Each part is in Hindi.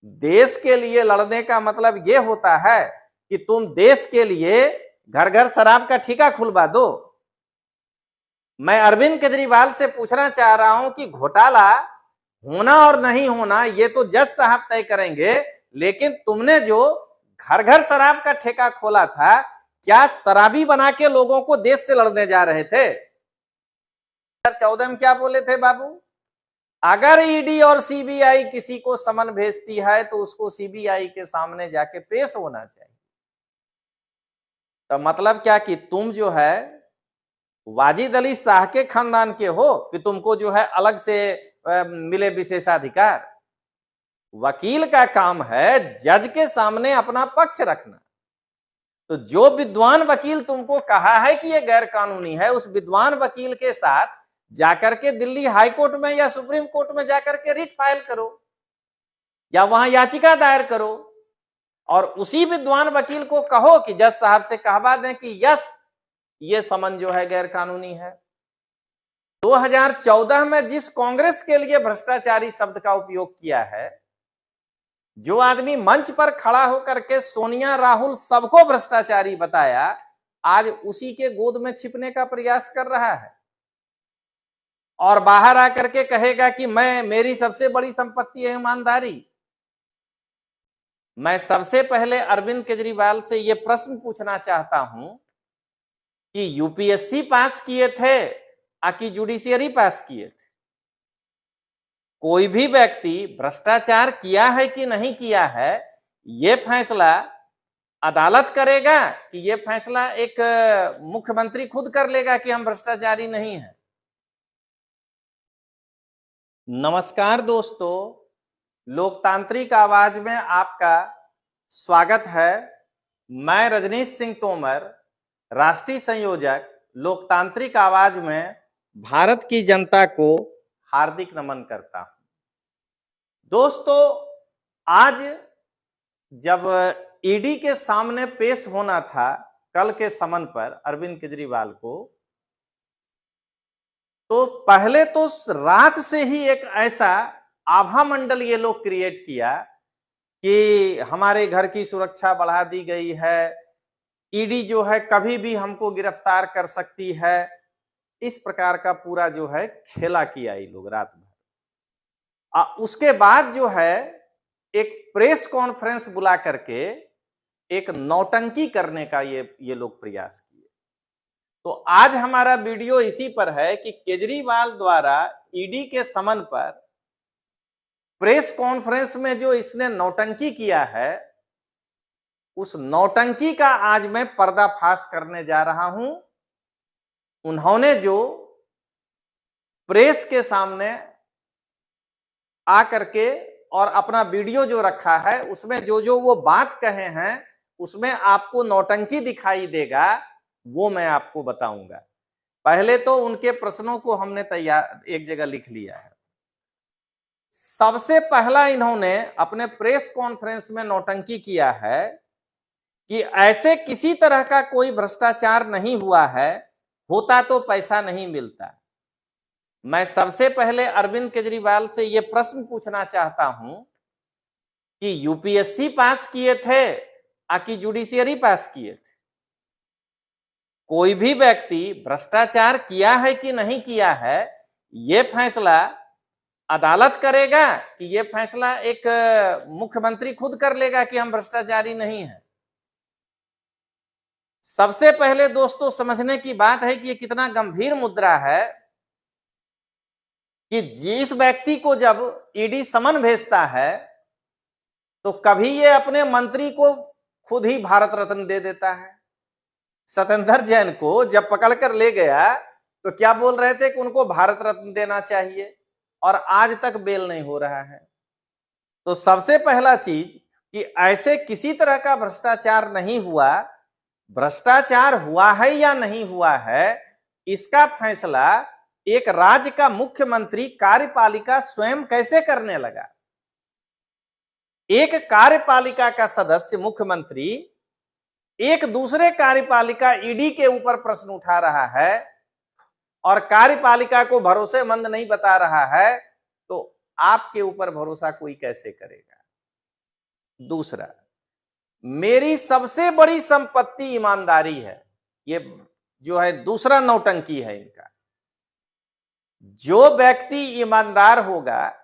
देश के लिए लड़ने का मतलब यह होता है कि तुम देश के लिए घर घर शराब का ठेका खुलवा दो। मैं अरविंद केजरीवाल से पूछना चाह रहा हूं कि घोटाला होना और नहीं होना ये तो जज साहब तय करेंगे, लेकिन तुमने जो घर घर शराब का ठेका खोला था, क्या शराबी बना के लोगों को देश से लड़ने जा रहे थे? 2014 में क्या बोले थे बाबू? अगर ईडी और सीबीआई किसी को समन भेजती है तो उसको सीबीआई के सामने जाके पेश होना चाहिए। तो मतलब क्या कि तुम जो है वाजिद अली शाह के खानदान के हो कि तुमको जो है अलग से मिले विशेषाधिकार? वकील का काम है जज के सामने अपना पक्ष रखना। तो जो विद्वान वकील तुमको कहा है कि यह गैर कानूनी है, उस विद्वान वकील के साथ जाकर के दिल्ली हाई कोर्ट में या सुप्रीम कोर्ट में जाकर के रिट फाइल करो या वहां याचिका दायर करो और उसी विद्वान वकील को कहो कि जज साहब से कहवा दें कि यस, ये समन जो है गैर कानूनी है। 2014 में जिस कांग्रेस के लिए भ्रष्टाचारी शब्द का उपयोग किया है, जो आदमी मंच पर खड़ा होकर के सोनिया राहुल सबको भ्रष्टाचारी बताया, आज उसी के गोद में छिपने का प्रयास कर रहा है और बाहर आकर के कहेगा कि मेरी सबसे बड़ी संपत्ति है ईमानदारी। मैं सबसे पहले अरविंद केजरीवाल से यह प्रश्न पूछना चाहता हूं कि यूपीएससी पास किए थे कि जुडिशियरी पास किए थे? कोई भी व्यक्ति भ्रष्टाचार किया है कि नहीं किया है, यह फैसला अदालत करेगा कि यह फैसला एक मुख्यमंत्री खुद कर लेगा कि हम भ्रष्टाचारी नहीं हैं? नमस्कार दोस्तों, लोकतांत्रिक आवाज में आपका स्वागत है। मैं रजनीश सिंह तोमर, राष्ट्रीय संयोजक लोकतांत्रिक आवाज में भारत की जनता को हार्दिक नमन करता हूं। दोस्तों, आज जब ईडी के सामने पेश होना था कल के समन पर अरविंद केजरीवाल को, तो पहले तो रात से ही एक ऐसा आभा मंडल ये लोग क्रिएट किया कि हमारे घर की सुरक्षा बढ़ा दी गई है, ईडी जो है कभी भी हमको गिरफ्तार कर सकती है। इस प्रकार का पूरा जो है खेला किया ये लोग रात भर। उसके बाद जो है एक प्रेस कॉन्फ्रेंस बुला करके एक नौटंकी करने का ये लोग प्रयास किए। तो आज हमारा वीडियो इसी पर है कि केजरीवाल द्वारा ईडी के समन पर प्रेस कॉन्फ्रेंस में जो इसने नौटंकी किया है, उस नौटंकी का आज मैं पर्दाफाश करने जा रहा हूं। उन्होंने जो प्रेस के सामने आकर के और अपना वीडियो जो रखा है, उसमें जो वो बात कहे हैं, उसमें आपको नौटंकी दिखाई देगा, वो मैं आपको बताऊंगा। पहले तो उनके प्रश्नों को हमने तैयार एक जगह लिख लिया है। सबसे पहला इन्होंने अपने प्रेस कॉन्फ्रेंस में नौटंकी किया है कि ऐसे किसी तरह का कोई भ्रष्टाचार नहीं हुआ है, होता तो पैसा नहीं मिलता। मैं सबसे पहले अरविंद केजरीवाल से यह प्रश्न पूछना चाहता हूं कि यूपीएससी पास किए थे कि जुडिशियरी पास किए थे? कोई भी व्यक्ति भ्रष्टाचार किया है कि नहीं किया है, यह फैसला अदालत करेगा कि यह फैसला एक मुख्यमंत्री खुद कर लेगा कि हम भ्रष्टाचारी नहीं हैं? सबसे पहले दोस्तों समझने की बात है कि यह कितना गंभीर मुद्दा है कि जिस व्यक्ति को जब ईडी समन भेजता है तो कभी ये अपने मंत्री को खुद ही भारत रत्न दे देता है। सत्येंद्र जैन को जब पकड़कर ले गया तो क्या बोल रहे थे कि उनको भारत रत्न देना चाहिए, और आज तक बेल नहीं हो रहा है। तो सबसे पहला चीज कि ऐसे किसी तरह का भ्रष्टाचार नहीं हुआ। भ्रष्टाचार हुआ है या नहीं हुआ है, इसका फैसला एक राज्य का मुख्यमंत्री कार्यपालिका स्वयं कैसे करने लगा? एक कार्यपालिका का सदस्य मुख्यमंत्री एक दूसरे कार्यपालिका ईडी के ऊपर प्रश्न उठा रहा है और कार्यपालिका को भरोसेमंद नहीं बता रहा है, तो आपके ऊपर भरोसा कोई कैसे करेगा? दूसरा, मेरी सबसे बड़ी संपत्ति ईमानदारी है। ये जो है दूसरा नौटंकी है इनका। जो व्यक्ति ईमानदार होगा,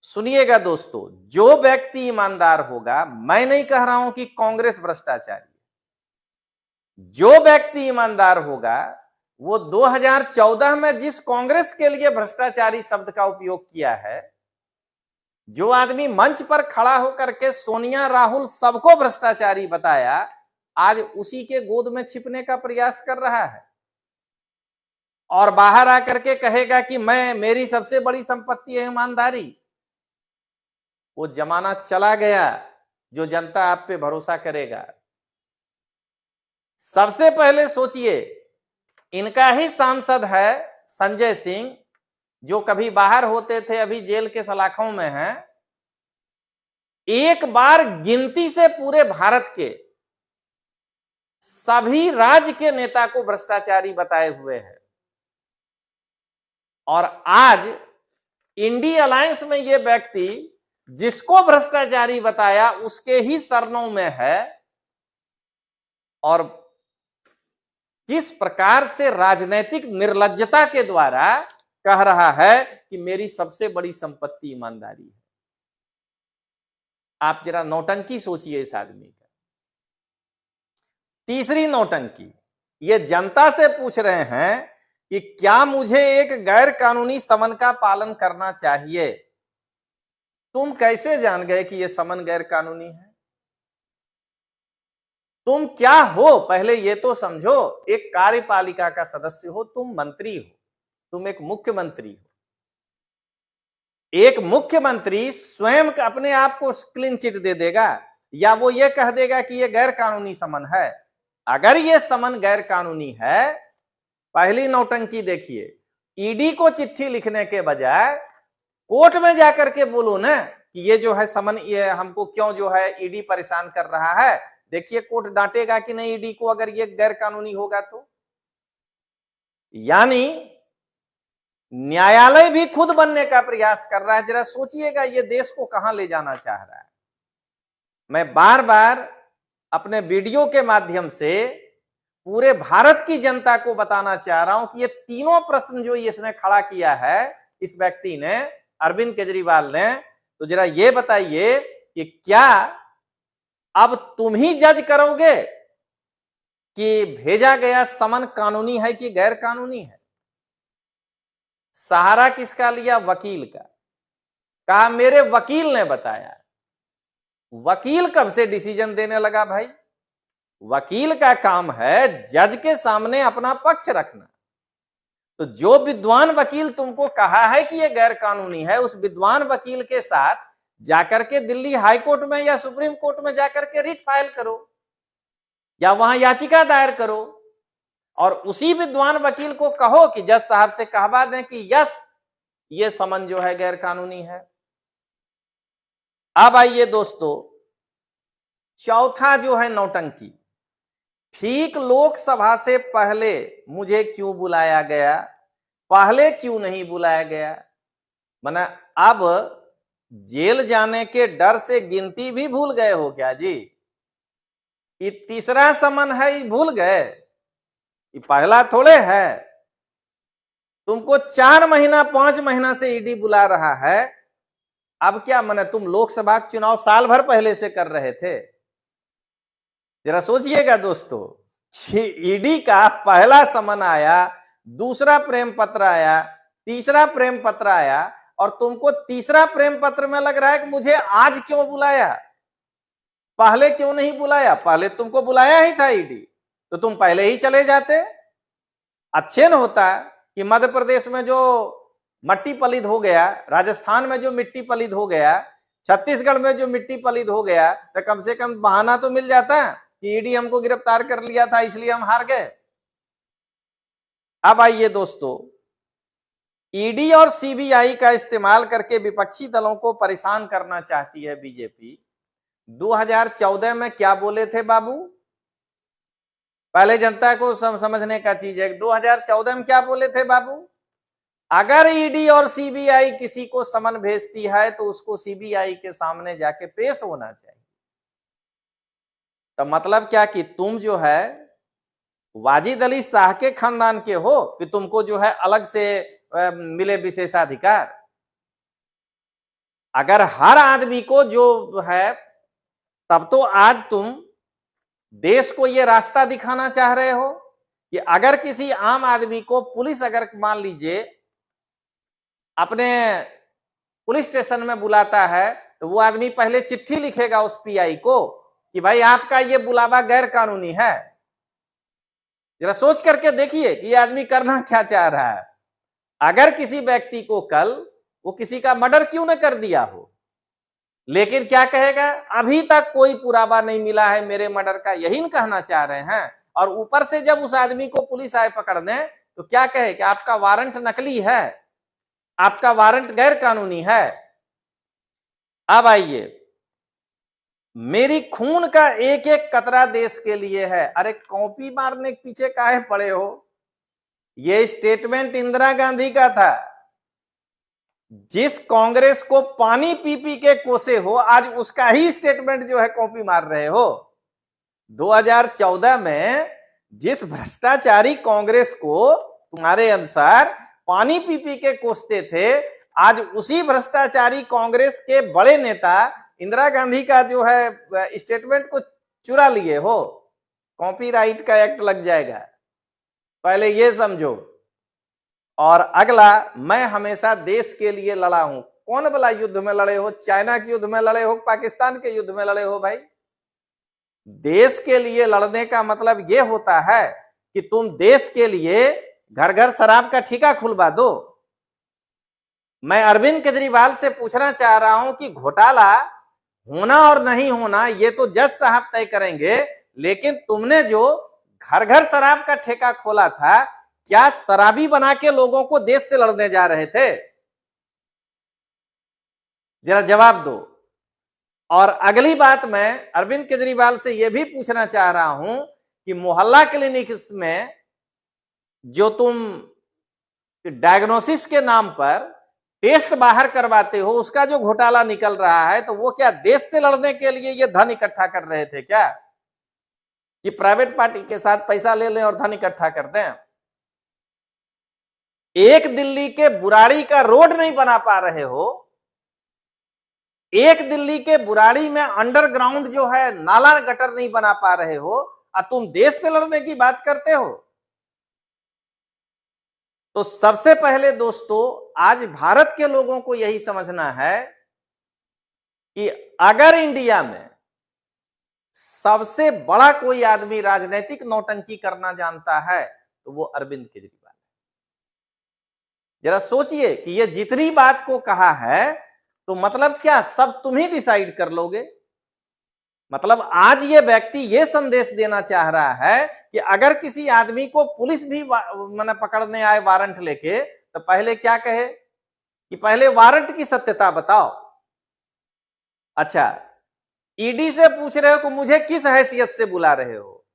सुनिएगा दोस्तों, जो व्यक्ति ईमानदार होगा, मैं नहीं कह रहा हूं कि कांग्रेस भ्रष्टाचारी, जो व्यक्ति ईमानदार होगा वो 2014 में जिस कांग्रेस के लिए भ्रष्टाचारी शब्द का उपयोग किया है, जो आदमी मंच पर खड़ा होकर के सोनिया राहुल सबको भ्रष्टाचारी बताया, आज उसी के गोद में छिपने का प्रयास कर रहा है और बाहर आकर के कहेगा कि मेरी सबसे बड़ी संपत्ति है ईमानदारी। वो जमाना चला गया जो जनता आप पे भरोसा करेगा। सबसे पहले सोचिए, इनका ही सांसद है संजय सिंह, जो कभी बाहर होते थे, अभी जेल के सलाखों में हैं। एक बार गिनती से पूरे भारत के सभी राज्य के नेता को भ्रष्टाचारी बताए हुए हैं और आज इंडी अलायंस में ये व्यक्ति जिसको भ्रष्टाचारी बताया उसके ही शरणों में है और किस प्रकार से राजनीतिक निर्लज्जता के द्वारा कह रहा है कि मेरी सबसे बड़ी संपत्ति ईमानदारी है। आप जरा नौटंकी सोचिए इस आदमी का। तीसरी नौटंकी, ये जनता से पूछ रहे हैं कि क्या मुझे एक गैर कानूनी समन का पालन करना चाहिए। तुम कैसे जान गए कि यह समन गैर कानूनी है? तुम क्या हो पहले ये तो समझो। एक कार्यपालिका का सदस्य हो, तुम मंत्री हो, तुम एक मुख्यमंत्री हो। एक मुख्यमंत्री स्वयं अपने आप को क्लीन चिट दे देगा या वो ये कह देगा कि ये गैर कानूनी समन है? अगर ये समन गैर कानूनी है, पहली नौटंकी देखिए, ईडी को चिट्ठी लिखने के बजाय कोर्ट में जाकर के बोलो ना कि ये जो है समन, ये हमको क्यों जो है ईडी परेशान कर रहा है। देखिए कोर्ट डांटेगा कि नहीं ईडी को अगर ये गैर कानूनी होगा तो। यानी न्यायालय भी खुद बनने का प्रयास कर रहा है। जरा सोचिएगा ये देश को कहां ले जाना चाह रहा है। मैं बार बार अपने वीडियो के माध्यम से पूरे भारत की जनता को बताना चाह रहा हूं कि ये तीनों प्रश्न जो इसने खड़ा किया है, इस व्यक्ति ने, अरविंद केजरीवाल ने, तो जरा ये बताइए कि क्या अब तुम ही जज करोगे कि भेजा गया समन कानूनी है कि गैर कानूनी है? सहारा किसका लिया? वकील का। कहा मेरे वकील ने बताया। वकील कब से डिसीजन देने लगा भाई? वकील का काम है जज के सामने अपना पक्ष रखना। तो जो विद्वान वकील तुमको कहा है कि यह गैर कानूनी है, उस विद्वान वकील के साथ जाकर के दिल्ली हाई कोर्ट में या सुप्रीम कोर्ट में जाकर के रिट फाइल करो या वहां याचिका दायर करो और उसी विद्वान वकील को कहो कि जज साहब से कहवा दें कि यस, ये समन जो है गैर कानूनी है। अब आइए दोस्तों, चौथा जो है नौटंकी, ठीक लोकसभा से पहले मुझे क्यों बुलाया गया, पहले क्यों नहीं बुलाया गया? माना अब जेल जाने के डर से गिनती भी भूल गए हो क्या जी? ये तीसरा समन है, ये भूल गए? ये पहला थोड़े है। तुमको 4 महीना 5 महीना से ईडी बुला रहा है। अब क्या माने, तुम लोकसभा चुनाव साल भर पहले से कर रहे थे? जरा सोचिएगा दोस्तों, ईडी का पहला समन आया, दूसरा प्रेम पत्र आया, तीसरा प्रेम पत्र आया और तुमको तीसरा प्रेम पत्र में लग रहा है कि मुझे आज क्यों बुलाया, पहले क्यों नहीं बुलाया? पहले तुमको बुलाया ही था ईडी, तो तुम पहले ही चले जाते। अच्छे न होता कि मध्य प्रदेश में जो मट्टी पलिद हो गया, राजस्थान में जो मिट्टी पलिद हो गया, छत्तीसगढ़ में जो मिट्टी पलिद हो गया, तो कम से कम बहाना तो मिल जाता कि ईडी हमको गिरफ्तार कर लिया था इसलिए हम हार गए। अब आइए दोस्तों, ईडी और सीबीआई का इस्तेमाल करके विपक्षी दलों को परेशान करना चाहती है बीजेपी। 2014 में क्या बोले थे बाबू? पहले जनता को समझने का चीज है। 2014 में क्या बोले थे बाबू? अगर ईडी और सीबीआई किसी को समन भेजती है तो उसको सीबीआई के सामने जाके पेश होना चाहिए। तो मतलब क्या कि तुम जो है वाजिद अली शाह के खानदान के हो कि तुमको जो है अलग से मिले विशेषाधिकार? अगर हर आदमी को जो है, तब तो आज तुम देश को यह रास्ता दिखाना चाह रहे हो कि अगर किसी आम आदमी को पुलिस अगर मान लीजिए अपने पुलिस स्टेशन में बुलाता है तो वो आदमी पहले चिट्ठी लिखेगा उस पीआई को कि भाई आपका ये बुलावा गैर कानूनी है। जरा सोच करके देखिए कि ये आदमी करना क्या चाह रहा है। अगर किसी व्यक्ति को कल वो किसी का मर्डर क्यों न कर दिया हो, लेकिन क्या कहेगा, अभी तक कोई पुरावा नहीं मिला है मेरे मर्डर का, यही न कहना चाह रहे हैं। और ऊपर से जब उस आदमी को पुलिस आए पकड़ने तो क्या कहे कि आपका वारंट नकली है, आपका वारंट गैर कानूनी है। अब आइए, मेरी खून का एक एक कतरा देश के लिए है। अरे कॉपी मारने के पीछे काहे पड़े हो? यह स्टेटमेंट इंदिरा गांधी का था। जिस कांग्रेस को पानी पी पी के कोसे हो, आज उसका ही स्टेटमेंट जो है कॉपी मार रहे हो। 2014 में जिस भ्रष्टाचारी कांग्रेस को तुम्हारे अनुसार पानी पी पी के कोसते थे, आज उसी भ्रष्टाचारी कांग्रेस के बड़े नेता इंदिरा गांधी का जो है स्टेटमेंट को चुरा लिए हो। कॉपीराइट का एक्ट लग जाएगा, पहले ये समझो। और अगला, मैं हमेशा देश के लिए लड़ा हूं। कौन वाला युद्ध में लड़े हो? चाइना के युद्ध में लड़े हो, पाकिस्तान के युद्ध में लड़े हो? भाई, देश के लिए लड़ने का मतलब यह होता है कि तुम देश के लिए घर घर शराब का ठेका खुलवा दो। मैं अरविंद केजरीवाल से पूछना चाह रहा हूं कि घोटाला होना और नहीं होना ये तो जज साहब तय करेंगे, लेकिन तुमने जो घर घर शराब का ठेका खोला था, क्या शराबी बना के लोगों को देश से लड़ने जा रहे थे? जरा जवाब दो। और अगली बात, मैं अरविंद केजरीवाल से यह भी पूछना चाह रहा हूं कि मोहल्ला क्लिनिक्स में जो तुम डायग्नोसिस के नाम पर टेस्ट बाहर करवाते हो, उसका जो घोटाला निकल रहा है, तो वो क्या देश से लड़ने के लिए ये धन इकट्ठा कर रहे थे क्या, कि प्राइवेट पार्टी के साथ पैसा ले लें और धन इकट्ठा कर दें? एक दिल्ली के बुराड़ी का रोड नहीं बना पा रहे हो, एक दिल्ली के बुराड़ी में अंडरग्राउंड जो है नाला गटर नहीं बना पा रहे हो, और तुम देश से लड़ने की बात करते हो। तो सबसे पहले दोस्तों, आज भारत के लोगों को यही समझना है कि अगर इंडिया में सबसे बड़ा कोई आदमी राजनीतिक नौटंकी करना जानता है तो वो अरविंद केजरीवाल है। जरा सोचिए कि ये जितनी बात को कहा है, तो मतलब क्या सब तुम ही डिसाइड कर लोगे? मतलब आज ये व्यक्ति ये संदेश देना चाह रहा है कि अगर किसी आदमी को पुलिस भी मैंने पकड़ने आए वारंट लेके, तो पहले क्या कहे कि पहले वारंट की सत्यता बताओ। अच्छा, ईडी से पूछ रहे हो कि मुझे किस हैसियत से बुला रहे हो?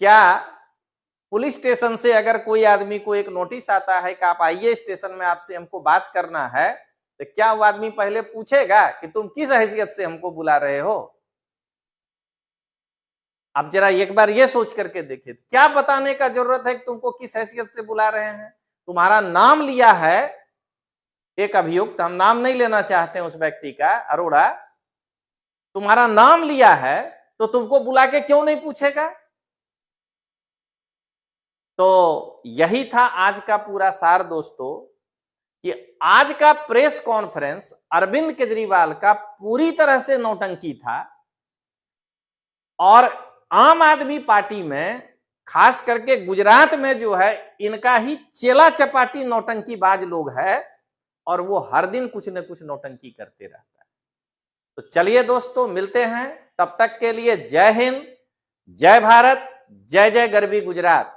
क्या पुलिस स्टेशन से अगर कोई आदमी को एक नोटिस आता है कि आप आइए स्टेशन में, आपसे हमको बात करना है, तो क्या वो आदमी पहले पूछेगा कि तुम किस हैसियत से हमको बुला रहे हो? अब जरा एक बार ये सोच करके देखिए, क्या बताने का जरूरत है कि तुमको किस हैसियत से बुला रहे हैं? तुम्हारा नाम लिया है एक अभियुक्त, हम नाम नहीं लेना चाहते हैं उस व्यक्ति का, अरोड़ा, तुम्हारा नाम लिया है तो तुमको बुला के क्यों नहीं पूछेगा? तो यही था आज का पूरा सार दोस्तों, कि आज का प्रेस कॉन्फ्रेंस अरविंद केजरीवाल का पूरी तरह से नौटंकी था। और आम आदमी पार्टी में, खास करके गुजरात में जो है, इनका ही चेला चपाटी नौटंकीबाज लोग है, और वो हर दिन कुछ न कुछ नौटंकी करते रहता है। तो चलिए दोस्तों, मिलते हैं, तब तक के लिए जय हिंद, जय भारत, जय जय गरवी गुजरात।